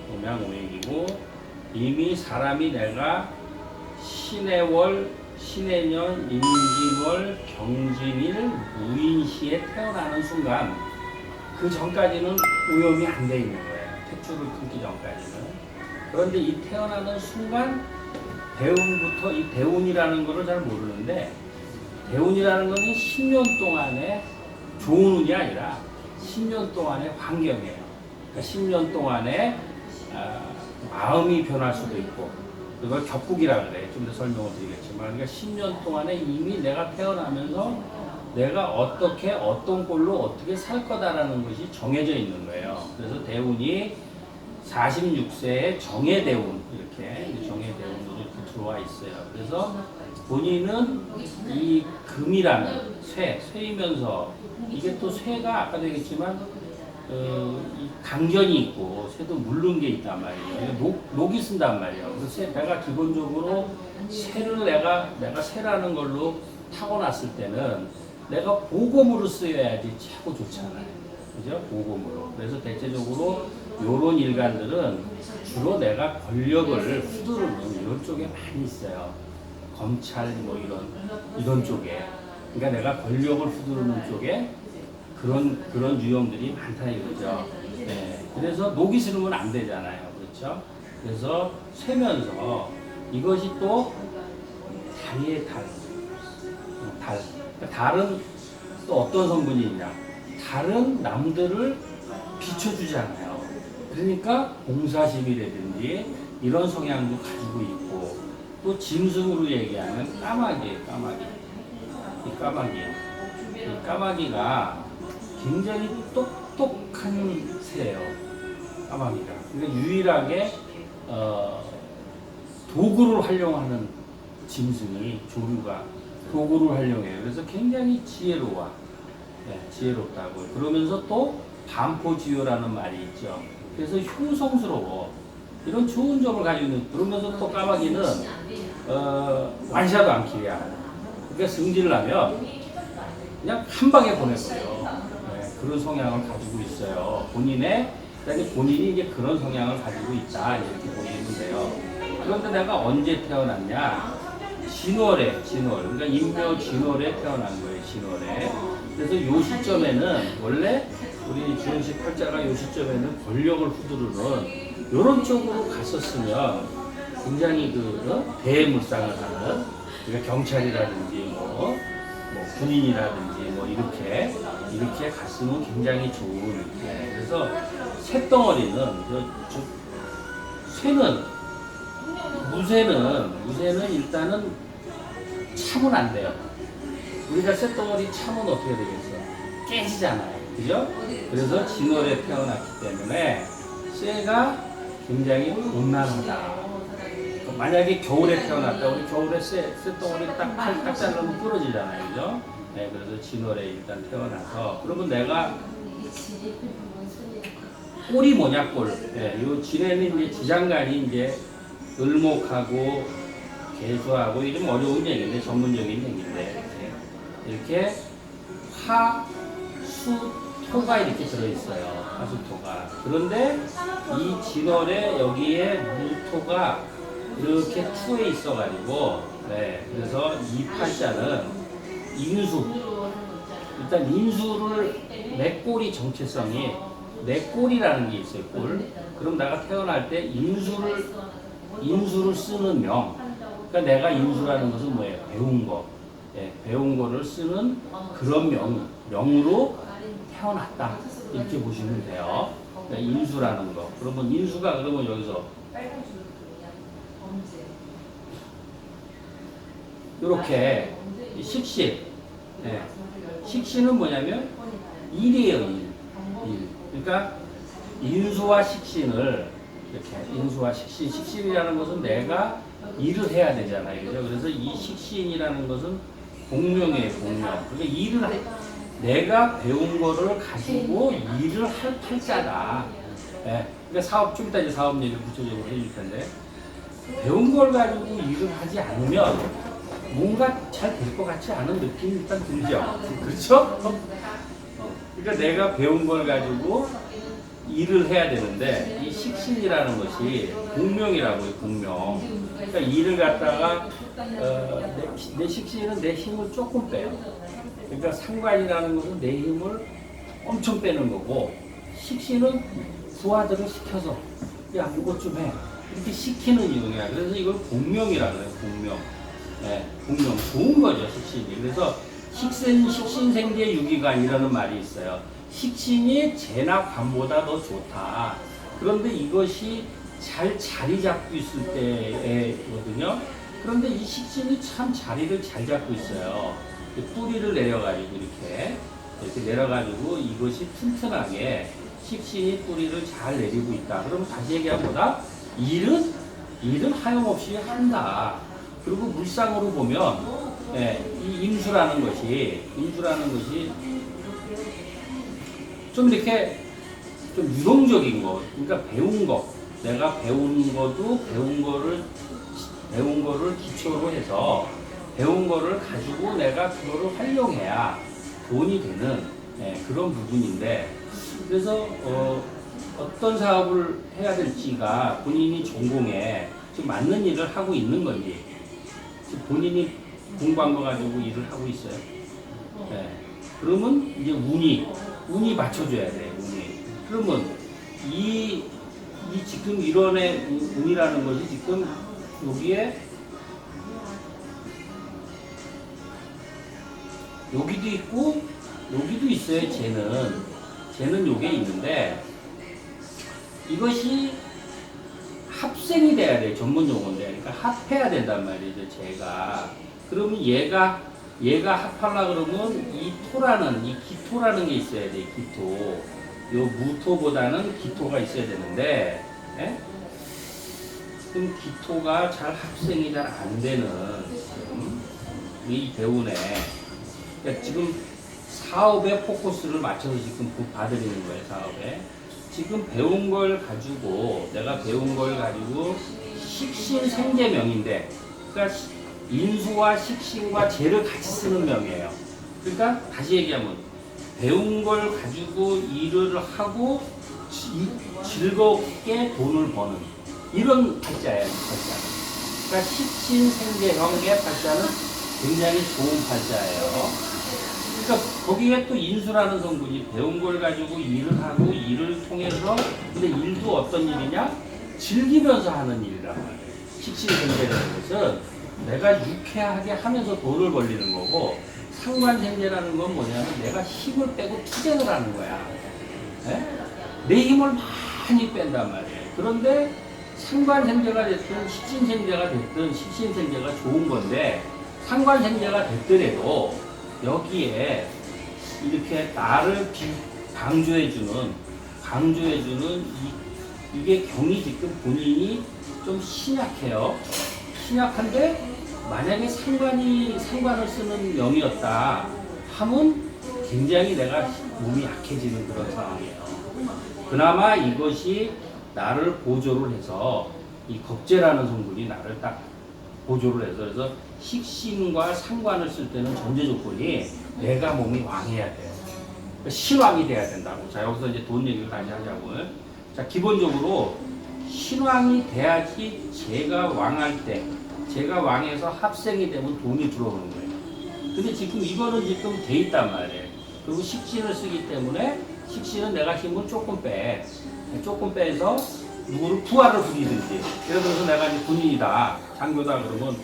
음양오행이고 이미 사람이 내가 신해월, 신해년, 임진월, 경진일, 무인시에 태어나는 순간 그 전까지는 오염이 안 돼 있는 거예요. 택줄을 끊기 전까지는. 그런데 이 태어나는 순간 대운부터 이 대운이라는 거를 잘 모르는데 대운이라는 거는 10년 동안의 좋은 운이 아니라 10년 동안의 환경이에요. 그러니까 10년 동안에 마음이 변할 수도 있고 그걸 격국이라 그래. 좀 더 설명을 드리겠지만 그러니까 10년 동안에 이미 내가 태어나면서 내가 어떻게 어떤 꼴로 어떻게 살 거다라는 것이 정해져 있는 거예요. 그래서 대운이 46세에 정해대운 이렇게 정해대운으로 이렇게 들어와 있어요. 그래서 본인은 이 금이라는 쇠이면서 이게 또 쇠가 아까도 얘기했지만 이 강견이 있고 쇠도 물른 게 있단 말이에요. 녹이 쓴단 말이에요. 그래서 내가 기본적으로 쇠를 내가 쇠라는 걸로 타고났을 때는 내가 보검으로 쓰여야지 최고 좋잖아요. 그죠? 보검으로. 그래서 대체적으로 요런 일간들은 주로 내가 권력을 휘두르는 이런 쪽에 많이 있어요. 검찰 뭐 이런 쪽에. 그러니까 내가 권력을 휘두르는 쪽에 그런 유형들이 많다 이거죠. 네. 그래서 녹이 싫으면 안 되잖아요. 그렇죠? 그래서 쇠면서 이것이 또 달이의 달. 달은 또 어떤 성분이 있냐? 달은 남들을 비춰주잖아요. 그러니까 공사심이라든지 이런 성향도 가지고 있고 또 짐승으로 얘기하면 까마귀. 이 까마귀가 굉장히 똑똑한 새예요. 까마귀가. 그러니까 유일하게 도구를 활용하는 짐승이 조류가 도구를 활용해요. 그래서 굉장히 지혜로워. 네, 지혜롭다고. 그러면서 또 반포지효라는 말이 있죠. 그래서 흉성스러워. 이런 좋은 점을 가지고 있는. 그러면서 또 까마귀는 완샷도 않기야. 그러니까 승질을 하면 그냥 한 방에 보내버려. 네, 그런 성향을 가지고 있어요. 본인이 이제 그런 성향을 가지고 있다 이렇게 보시면 돼요. 그런데 내가 언제 태어났냐? 진월에 그러니까 인묘 진월에 태어난 거예요. 진월에. 그래서 요 시점에는 원래 우리 주현식 팔자가 요 시점에는 권력을 휘두르는 이런 쪽으로 갔었으면 굉장히 대물상을 하는 그러니까 경찰이라든지 뭐 군인이라든지 뭐 이렇게 갔으면 굉장히 좋은. 네. 그래서 쇳덩어리는 무쇠는 일단은 참은 안 돼요. 우리가 쇳덩어리 참은 어떻게 되겠어? 깨지잖아요. 그죠? 그래서 진월에 태어났기 때문에 쇠가 굉장히 곤란하다. 만약에 겨울에 태어났다. 우리 겨울에 쇳덩어리 딱 자르면 부러지잖아요. 그죠? 네, 그래서 진월에 일단 태어나서 그러면 내가 꼴이 뭐냐 꼴. 네, 요 진에는 이제 지장간이 이제 을목하고 개수하고 이게 좀 어려운 얘기인데 전문적인 얘기인데 이렇게 화, 수, 토가 이렇게 들어있어요. 화수토가. 그런데 이 진월에 여기에 무토가 이렇게 투에 있어가지고 네, 그래서 이 팔자는 일단 인수를 내 꼴이 정체성이 내 꼴이라는 게 있어요. 꼴. 그럼 내가 태어날 때 인수를 쓰는 명. 그러니까 내가 인수라는 것은 뭐예요? 배운 거. 예, 배운 거를 쓰는 그런 명으로 태어났다. 이렇게 보시면 돼요. 그러니까 인수라는 거. 그러면 인수가 그러면 여기서 이렇게 식신. 예, 식신은 뭐냐면 일이에요. 일. 그러니까 인수와 식신을 이렇게 식신이라는 것은 내가 일을 해야 되잖아요. 그죠? 그래서 이 식신이라는 것은 공명이에요. 공명. 그러니까 내가 배운 거를 가지고 일을 할 팔자다. 예. 그러니까 좀 이따 이제 사업 얘기를 구체적으로 해줄 텐데. 배운 걸 가지고 일을 하지 않으면 뭔가 잘 될 것 같지 않은 느낌이 일단 들죠. 그렇죠? 그러니까 내가 배운 걸 가지고 일을 해야 되는데 이 식신이라는 것이 공명이라고요. 공명. 그러니까 일을 갖다가 내 식신은 내 힘을 조금 빼요. 그러니까 상관이라는 것은 내 힘을 엄청 빼는 거고, 식신은 부하들을 시켜서 야 이것 좀 해 이렇게 시키는 이유야. 그래서 이걸 공명이라고 해요. 공명. 네, 공명 좋은 거죠. 식신이. 그래서 식신생재 유기관이라는 말이 있어요. 식신이 재나 관보다 더 좋다. 그런데 이것이 잘 자리 잡고 있을 때거든요. 그런데 이 식신이 참 자리를 잘 잡고 있어요. 뿌리를 내려가지고 이렇게 내려가지고 이것이 튼튼하게 식신이 뿌리를 잘 내리고 있다. 그럼 다시 얘기하면 뭐다? 일은 하염없이 한다. 그리고 물상으로 보면 이 임수라는 것이 좀 이렇게 좀 유동적인 거, 그러니까 배운 거, 내가 배운 것도 배운 거를 기초로 해서 배운 거를 가지고 내가 그거를 활용해야 돈이 되는 그런 부분인데, 그래서 어떤 사업을 해야 될지가 본인이 전공에 지금 맞는 일을 하고 있는 건지, 지금 본인이 공부한 거 가지고 일을 하고 있어요. 그러면 이제 운이 맞춰줘야 돼. 운이. 그러면 이 지금 일원의 운이라는 것이 지금 여기에 여기도 있고 여기도 있어요. 쟤는 요게 있는데 이것이 합생이 돼야 돼. 전문 용어인데, 그러니까 합해야 된단 말이죠. 쟤가. 그러면 얘가 합하려 그러면 이 기토라는 게 있어야 돼. 기토. 요 무토보다는 기토가 있어야 되는데, 그럼 기토가 잘 합생이 잘 안 되는 이 배우네. 그러니까 지금 사업에 포커스를 맞춰서 지금 봐드리는 거예요. 사업에. 지금 배운 걸 가지고 내가 배운 걸 가지고 식신생재명인데, 그러니까 인수와 식신과 재를 같이 쓰는 명이에요. 그러니까 다시 얘기하면 배운 걸 가지고 일을 하고 즐겁게 돈을 버는 이런 팔자예요. 그러니까 식신생재형의 팔자는 굉장히 좋은 팔자예요. 그러니까 거기에 또 인수라는 성분이 배운 걸 가지고 일을 하고 일을 통해서, 근데 일도 어떤 일이냐? 즐기면서 하는 일이란 말이에요. 식신생재라는 것은 내가 유쾌하게 하면서 돈을 벌리는 거고, 상관생재라는 건 뭐냐면 내가 힘을 빼고 투쟁을 하는 거야. 내 힘을 많이 뺀단 말이에요. 그런데 상관생재가 됐든 식신생재가 됐든 식신생재가 좋은 건데, 상관생재가 됐더라도 여기에 이렇게 나를 강조해주는 이게 경이 지금 본인이 좀 신약해요. 신약한데 만약에 상관을 쓰는 명이었다 하면 굉장히 내가 몸이 약해지는 그런 상황이에요. 그나마 이것이 나를 보조를 해서 이 겁재라는 성분이 나를 딱 보조를 해서, 그래서 식신과 상관을 쓸 때는 전제 조건이 내가 몸이 왕해야 돼요. 그러니까 신왕이 돼야 된다고. 자, 여기서 이제 돈 얘기를 다시 하자고요. 자, 기본적으로 신왕이 돼야지 제가 왕할 때, 제가 왕해서 합생이 되면 돈이 들어오는 거예요. 근데 지금 이거는 지금 돼 있단 말이에요. 그리고 식신을 쓰기 때문에 식신은 내가 힘을 조금 빼서 누구를 부하를 부리든지, 예를 들어서 내가 이제 군인이다, 장교다 그러면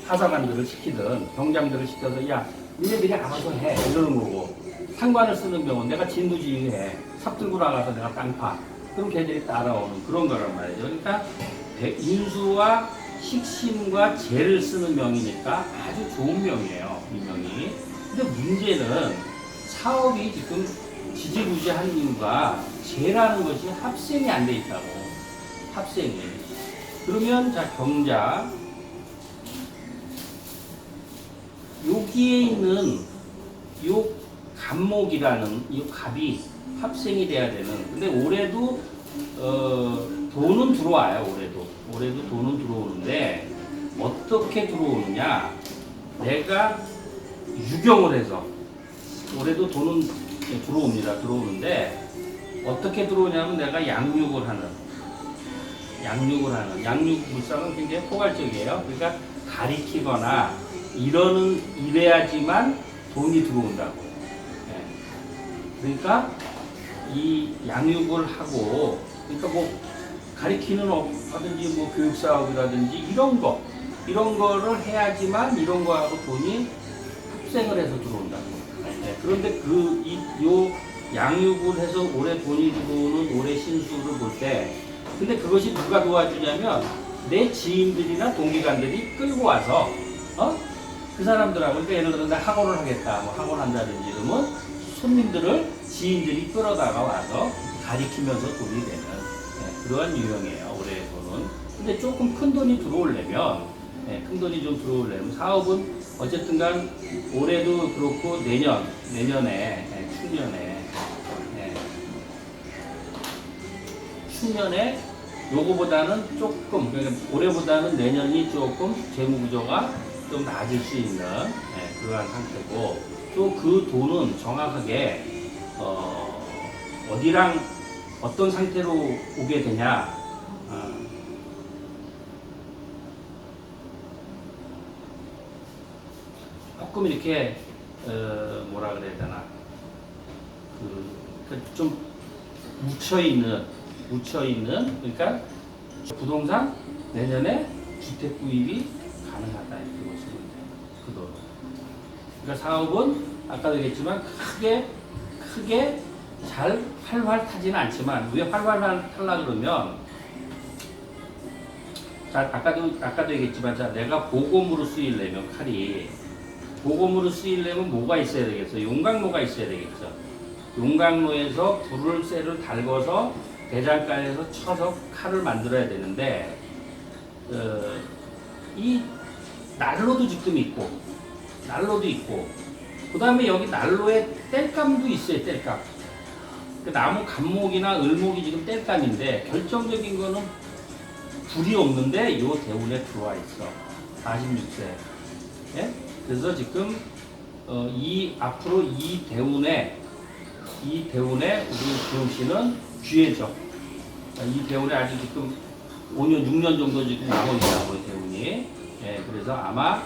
하사관들을 시키든 병장들을 시켜서 야 니네들이 알아서 해 이러는 거고, 상관을 쓰는 병은 내가 진두지휘해, 삽 들고 나가서 내가 땅 파, 그럼 걔들이 따라오는 그런 거란 말이죠. 그러니까 인수와 식신과 재를 쓰는 명이니까 아주 좋은 명이에요, 이 명이. 근데 문제는 사업이 지금 지지부지한 이유가 재라는 것이 합생이 안 돼 있다고. 합생이. 그러면 자, 경자 여기에 있는 요 갑목이라는 이 갑이 합생이 돼야 되는, 근데 올해도 돈은 들어와요. 올해도 돈은 들어오는데 어떻게 들어오느냐? 내가 유경을 해서 올해도 돈은 들어오는데 어떻게 들어오냐면 내가 양육을 하는 양육 불상은 굉장히 포괄적이에요. 그러니까 가리키거나 이래야지만 돈이 들어온다고. 예. 그러니까 이 양육을 하고, 그러니까 뭐 가리키는 하든지 뭐 교육 사업이라든지 이런 거를 해야지만 이런 거하고 돈이 합생을 해서 들어온다고. 예. 그런데 요 양육을 해서 올해 돈이 들어오는 올해 신수를 볼 때, 근데 그것이 누가 도와주냐면 내 지인들이나 동기관들이 끌고 와서 그 사람들하고, 그러니까 예를 들어 나 학원을 하겠다, 뭐 학원 한다든지 이러면 손님들을 지인들이 끌어다가 와서 가리키면서 돈이 되는 그러한 유형이에요, 올해 돈은. 근데 조금 큰 돈이 들어오려면, 큰 돈이 좀 들어오려면 사업은 어쨌든 간 올해도 그렇고 내년에 충년에 요거보다는 조금, 그러니까 올해보다는 내년이 조금 재무구조가 좀 낮을 수 있는 그러한 상태고, 또 그 돈은 정확하게 어디랑 어떤 상태로 오게 되냐, 조금 이렇게 뭐라 그래야 되나, 좀 묻혀있는, 그러니까 부동산 내년에 주택 구입이 가능하다 이렇게 보시면 돼요. 그 돈. 그러니까 사업은 아까도 얘기했지만 크게 잘 활활 타지는 않지만, 왜 활활 타려 그러면, 자, 아까도 얘기했지만, 자, 내가 보검으로 쓰이려면 칼이 보검으로 쓰이려면 뭐가 있어야 되겠어? 용광로가 있어야 되겠죠. 용광로에서 쇠를 달궈서 대장간에서 쳐서 칼을 만들어야 되는데, 이 난로도 지금 있고, 그 다음에 여기 난로에 땔감도 있어요, 땔감. 그 나무 감목이나 을목이 지금 땔감인데, 결정적인 거는 불이 없는데 요 대운에 들어와 있어. 46세. 예? 그래서 지금 앞으로 이 대운에 우리 주영 씨는 귀해져. 이 대운에 아직 지금 5년, 6년 정도 지금 남아있다고 대운이. 예, 그래서 아마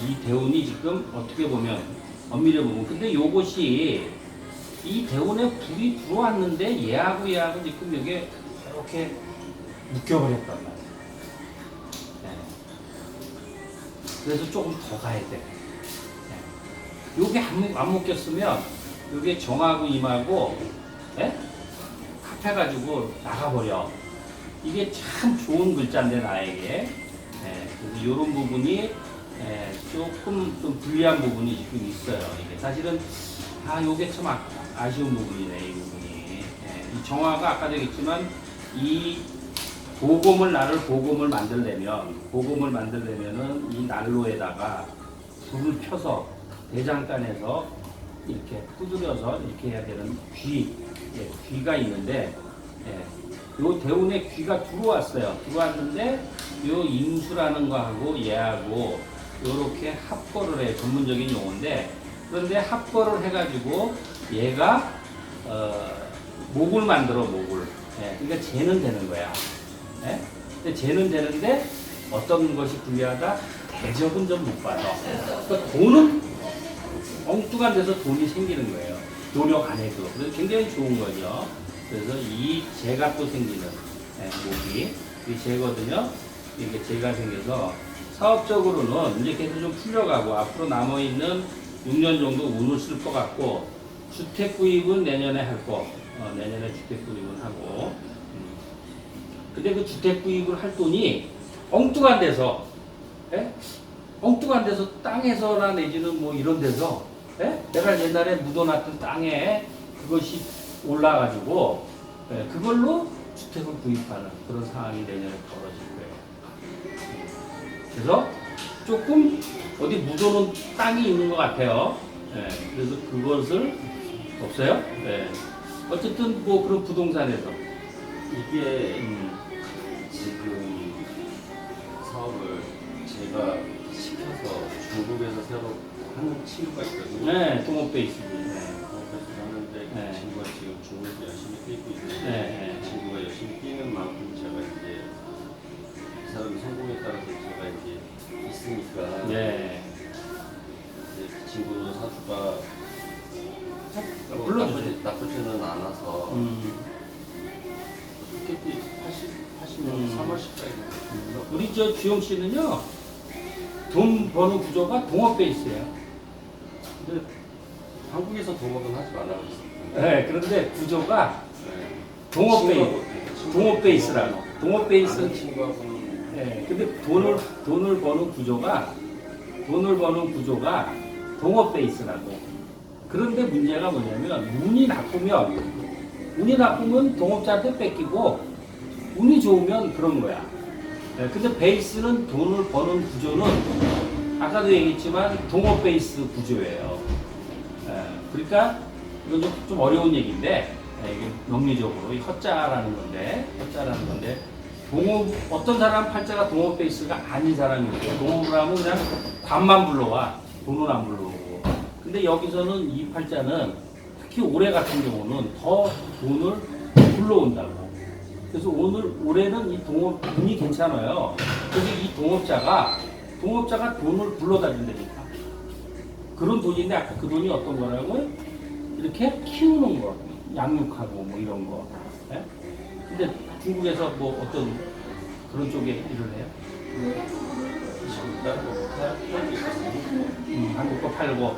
이 대운이 지금 어떻게 보면 엄밀히 보면, 근데 요것이 이 대운에 불이 들어왔는데 얘하고 지금 이게 이렇게 묶여버렸단 말이야. 예. 그래서 조금 더 가야 돼. 예. 요게 안 묶였으면 요게 정하고 임하고 합해가지고 나가버려. 이게 참 좋은 글자인데 나에게. 그래서 이런 부분이 조금 좀 불리한 부분이 지금 있어요. 이게 사실은 요게 참 아쉬운 부분이네, 이 부분이. 이 정화가 아까도 얘기했지만 이 보검을 만들려면은 이 난로에다가 불을 펴서 대장간에서 이렇게 두드려서 이렇게 해야 되는 귀가 있는데, 요 대운에 귀가 들어왔는데 요 임수라는 거하고 얘하고 요렇게 합거를 해. 전문적인 용어인데, 그런데 합거를 해가지고 얘가 목을 만들어. 그러니까 재는 되는 거야. 근데 재는 되는데 어떤 것이 불리하다? 대접은 좀 못 받아. 그러니까 돈은 엉뚱한 데서 돈이 생기는 거예요. 노력 안 해도. 그래서 굉장히 좋은 거죠. 그래서 이 재가 또 생기는 목이 이 재거든요. 이렇게 재가 생겨서 사업적으로는 이제 계속 좀 풀려가고, 앞으로 남아있는 6년 정도 운을 쓸 것 같고, 주택 구입은 내년에 할 거. 내년에 주택 구입은 하고. 근데 그 주택 구입을 할 돈이 엉뚱한 데서, 엉뚱한 데서 땅에서나 내지는 뭐 이런 데서, 내가 옛날에 묻어놨던 땅에 그것이 올라가지고, 그걸로 주택을 구입하는 그런 상황이 내년에 벌어질 거예요. 그래서 조금 어디 묻어놓은 땅이 있는 것 같아요. 그래서 그것을 없어요. 어쨌든 뭐 그런 부동산에서 이게 제가 시켜서 중국에서 새로 하는 친구가 있거든요. 네, 동업 베이스. 네. 그래서 하는데 네. 그 친구가 지금 중국에서 열심히 뛰고 있는데 네. 그 친구가 열심히 뛰는 만큼 제가 이제 그 사람의 성공에 따라서 제가 이제 있으니까 네. 이제 그 친구 사주가 불러주세요. 나쁘지는 않아서 티켓이 80년 3월 10일에 우리 저 주영 씨는요, 돈 버는 구조가 동업 베이스예요. 근데 한국에서 동업은 하지 말라고 했어요. 네, 그런데 구조가 네. 동업 베이스, 친구하고- 동업 베이스라고. 동업 아는 베이스. 친구하고는 네, 근데 돈을 버는 구조가 동업 베이스라고. 그런데 문제가 뭐냐면 운이 나쁘면 동업자한테 뺏기고 운이 좋으면 그런 거야. 네, 근데 베이스는 돈을 버는 구조는 아까도 얘기했지만 동업 베이스 구조예요. 그러니까 이건 좀 어려운 얘기인데 이게 명리적으로 이 허자라는 건데 어떤 사람 팔자가 동업 베이스가 아닌 사람이 있고 동업을 하면 그냥 관만 불러와 돈은 안 불러오고. 근데 여기서는 이 팔자는 특히 올해 같은 경우는 더 돈을 불러온다고. 그래서 올해는 이 동업 운이 괜찮아요. 그래서 이 동업자가 돈을 불러다닌다니까. 그런 돈인데 아까 그 돈이 어떤 거라고? 이렇게 키우는 거, 양육하고 뭐 이런 거. 예? 근데 중국에서 뭐 어떤 그런 쪽에 일을 해요? 한국 거 팔고.